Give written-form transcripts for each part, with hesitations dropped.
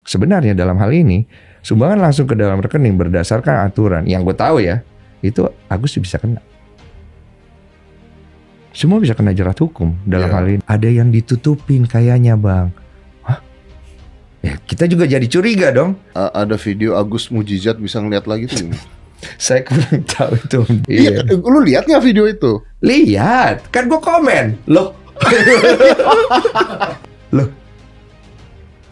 sebenarnya dalam hal ini sumbangan langsung ke dalam rekening berdasarkan aturan yang gue tahu ya, itu Agus bisa kena. Semua bisa kena jerat hukum dalam hal ini. Ada yang ditutupin kayaknya bang. Hah? Ya kita juga jadi curiga dong. Ada video Agus mujizat bisa ngeliat lagi tuh. Saya kurang tahu itu. Iya, lu lihat nggak video itu? Lihat, kan gue komen. Loh. Loh.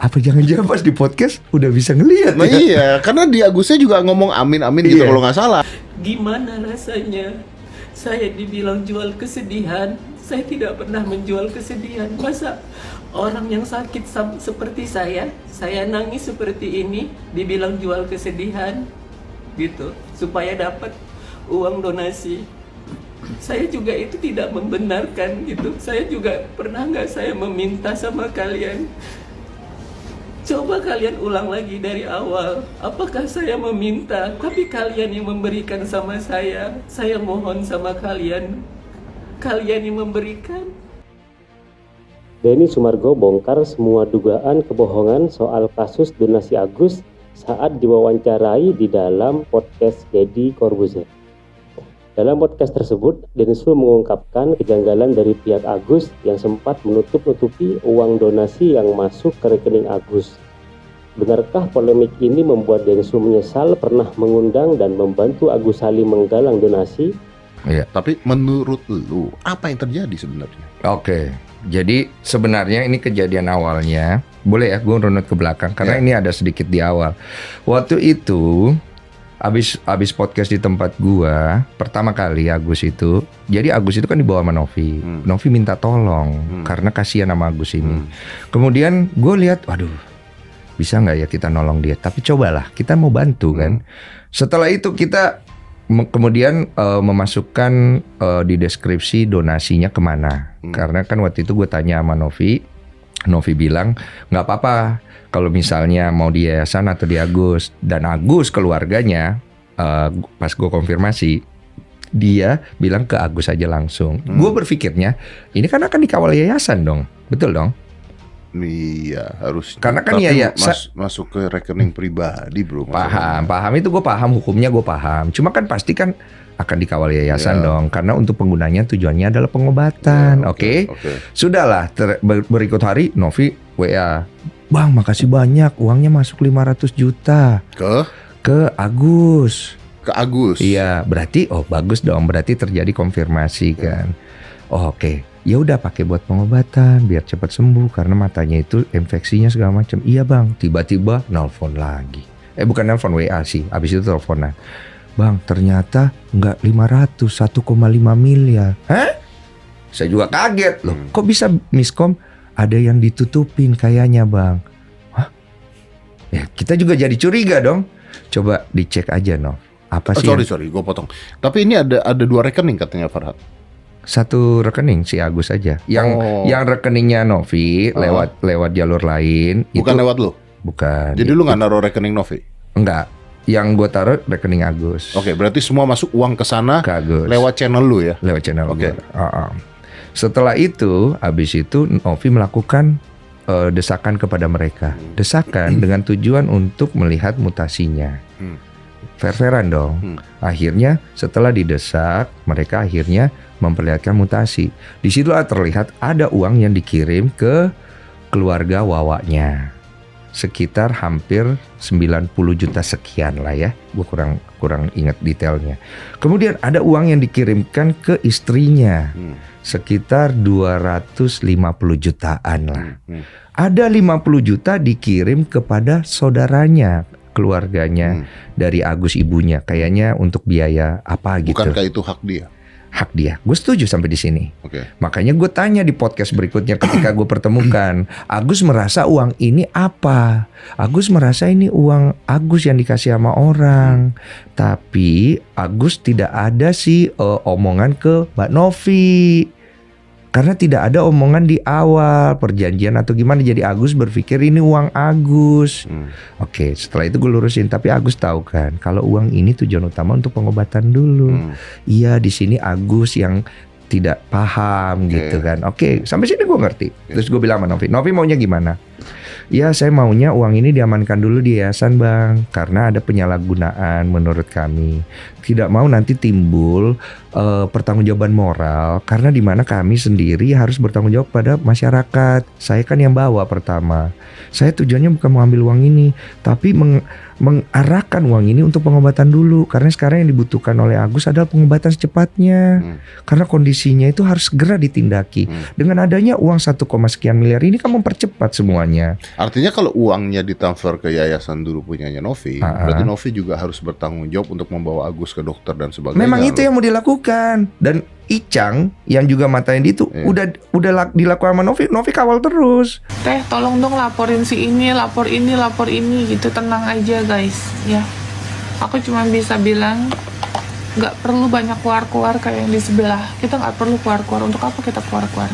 Apa jangan-jangan pas di podcast udah bisa ngelihat? Nah ya? Iya, karena di Agusnya juga ngomong amin gitu kalau nggak salah. Gimana rasanya? Saya dibilang jual kesedihan, saya tidak pernah menjual kesedihan. Masa orang yang sakit seperti saya nangis seperti ini, dibilang jual kesedihan, gitu, supaya dapat uang donasi. Saya juga itu tidak membenarkan, gitu. Saya juga pernah nggak saya meminta sama kalian. Coba kalian ulang lagi dari awal. Apakah saya meminta, tapi kalian yang memberikan sama saya? Saya mohon sama kalian, kalian yang memberikan. Denny Sumargo bongkar semua dugaan kebohongan soal kasus donasi Agus saat diwawancarai di dalam podcast Deddy Corbuzier. Dalam podcast tersebut, Denny Su mengungkapkan kejanggalan dari pihak Agus yang sempat menutup-nutupi uang donasi yang masuk ke rekening Agus. Benarkah polemik ini membuat Denny Su menyesal pernah mengundang dan membantu Agus Salim menggalang donasi? Iya. Tapi menurut lu, apa yang terjadi sebenarnya? Oke, jadi sebenarnya ini kejadian awalnya. Boleh ya, gue runut ke belakang karena ini ada sedikit di awal. Waktu itu abis podcast di tempat gua pertama kali Agus itu, jadi Agus itu kan dibawa sama Novi. Novi minta tolong karena kasihan sama Agus ini. Kemudian gue lihat, waduh, bisa nggak ya kita nolong dia? Tapi cobalah, kita mau bantu kan. Setelah itu kita kemudian memasukkan di deskripsi donasinya kemana. Karena kan waktu itu gue tanya sama Novi bilang nggak apa-apa kalau misalnya mau di yayasan atau di Agus. Dan Agus keluarganya pas gue konfirmasi, dia bilang ke Agus aja langsung. Gue berpikirnya ini kan akan dikawal yayasan dong, betul dong? Iya, harus. Karena kan masuk ke rekening pribadi, bro. Paham itu gue paham, hukumnya gue paham. Cuma kan pasti kan akan dikawal yayasan dong, karena untuk penggunanya tujuannya adalah pengobatan. Oke. Sudahlah, berikut hari Novi WA, Bang, makasih banyak, uangnya masuk 500 juta ke Agus. Ke Agus. Iya, berarti bagus dong, berarti terjadi konfirmasi kan. Oke. Ya udah pakai buat pengobatan biar cepat sembuh karena matanya itu infeksinya segala macam. Iya bang, tiba-tiba nelfon lagi. Bukan nelfon, WA sih. Abis itu teleponan. Bang, ternyata nggak 500, 1,5 miliar. Hah? Saya juga kaget loh. Kok bisa miskom? Ada yang ditutupin kayaknya bang. Hah? Ya kita juga jadi curiga dong. Coba dicek aja Nov. Apa sih? Sorry, gue potong. Tapi ini ada 2 rekening katanya Farhad. Satu rekening si Agus aja. Yang rekeningnya Novi lewat jalur lain. Bukan itu, lewat lu? Bukan. Jadi lu nggak naruh rekening Novi? Enggak. Yang gue taruh rekening Agus. Oke, berarti semua masuk uang ke sana ke Agus. Lewat channel lu ya? Lewat channel gue. Setelah itu, habis itu Novi melakukan desakan kepada mereka. Desakan dengan tujuan untuk melihat mutasinya. Fair-fairan dong. Akhirnya setelah didesak, mereka akhirnya memperlihatkan mutasi. Di situlah terlihat ada uang yang dikirim ke keluarga Wawanya. Sekitar hampir 90 juta sekian lah ya. Gue kurang ingat detailnya. Kemudian ada uang yang dikirimkan ke istrinya. Sekitar 250 jutaan lah. Ada 50 juta dikirim kepada saudaranya, keluarganya dari Agus ibunya, kayaknya untuk biaya apa gitu. Bukankah itu hak dia? Hak dia. Gue setuju sampai di sini. Makanya gue tanya di podcast berikutnya ketika gue pertemukan, Agus merasa uang ini apa? Agus merasa ini uang Agus yang dikasih sama orang. Tapi Agus tidak ada sih omongan ke Mbak Novi. Karena tidak ada omongan di awal perjanjian atau gimana. Jadi Agus berpikir ini uang Agus. Oke, setelah itu gue lurusin. Tapi Agus tahu kan kalau uang ini tujuan utama untuk pengobatan dulu. Iya, di sini Agus yang tidak paham gitu kan. Oke, sampai sini gue ngerti. Terus gue bilang sama Novi, Novi maunya gimana? Ya saya maunya uang ini diamankan dulu di yayasan bang, karena ada penyalahgunaan menurut kami. Tidak mau nanti timbul pertanggungjawaban moral, karena di mana kami sendiri harus bertanggung jawab pada masyarakat. Saya kan yang bawa pertama. Saya tujuannya bukan mengambil uang ini, tapi mengarahkan uang ini untuk pengobatan dulu. Karena sekarang yang dibutuhkan oleh Agus adalah pengobatan secepatnya. Karena kondisinya itu harus segera ditindaki. Dengan adanya uang 1, sekian miliar ini kan mempercepat semuanya. Artinya kalau uangnya ditransfer ke yayasan dulu punyanya Novi, berarti Novi juga harus bertanggung jawab untuk membawa Agus ke dokter dan sebagainya. Memang itu yang mau dilakukan. Dan Icang yang juga matain itu udah dilakukan sama Novi. Novi kawal terus. Teh tolong dong laporin si ini, lapor ini gitu. Tenang aja guys ya. Aku cuma bisa bilang nggak perlu banyak keluar kayak yang di sebelah. Kita nggak perlu keluar. Untuk apa kita keluar?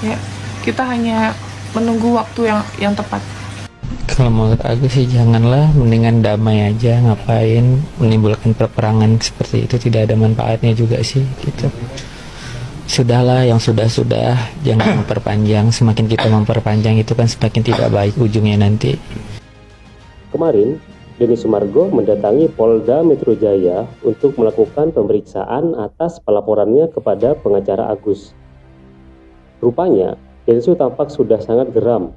Ya, kita hanya menunggu waktu yang tepat. Kalau menurut aku sih janganlah, mendingan damai aja, ngapain menimbulkan peperangan seperti itu, tidak ada manfaatnya juga sih gitu. Sudahlah yang sudah jangan memperpanjang, semakin kita memperpanjang itu kan semakin tidak baik ujungnya nanti. Kemarin, Denny Sumargo mendatangi Polda Metro Jaya untuk melakukan pemeriksaan atas pelaporannya kepada pengacara Agus. Rupanya, Densu tampak sudah sangat geram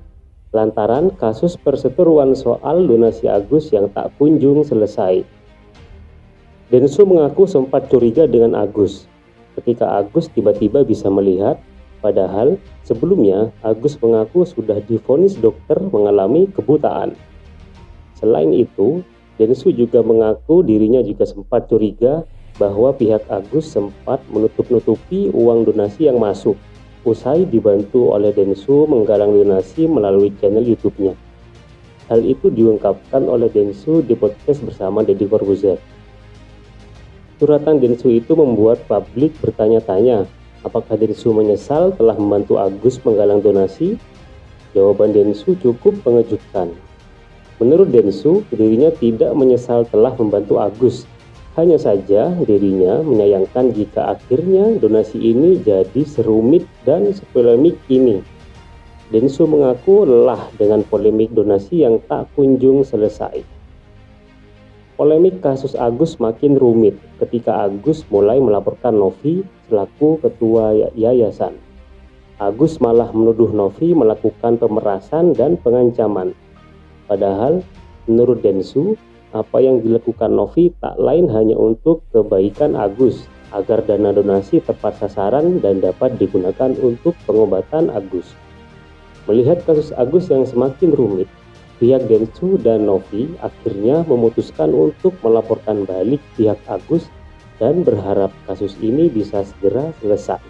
lantaran kasus perseteruan soal donasi Agus yang tak kunjung selesai. Densu mengaku sempat curiga dengan Agus ketika Agus tiba-tiba bisa melihat, padahal sebelumnya Agus mengaku sudah divonis dokter mengalami kebutaan. Selain itu, Densu juga mengaku dirinya juga sempat curiga bahwa pihak Agus sempat menutup-nutupi uang donasi yang masuk usai dibantu oleh Densu menggalang donasi melalui channel YouTube-nya. Hal itu diungkapkan oleh Densu di podcast bersama Deddy Corbuzier. Suratan Densu itu membuat publik bertanya-tanya, apakah Densu menyesal telah membantu Agus menggalang donasi? Jawaban Densu cukup mengejutkan. Menurut Densu, dirinya tidak menyesal telah membantu Agus. Hanya saja dirinya menyayangkan jika akhirnya donasi ini jadi serumit dan sepolemik ini. Densu mengaku lelah dengan polemik donasi yang tak kunjung selesai. Polemik kasus Agus makin rumit ketika Agus mulai melaporkan Novi selaku ketua yayasan. Agus malah menuduh Novi melakukan pemerasan dan pengancaman. Padahal menurut Densu, apa yang dilakukan Novi tak lain hanya untuk kebaikan Agus, agar dana donasi tepat sasaran dan dapat digunakan untuk pengobatan Agus. Melihat kasus Agus yang semakin rumit, pihak Densu dan Novi akhirnya memutuskan untuk melaporkan balik pihak Agus dan berharap kasus ini bisa segera selesai.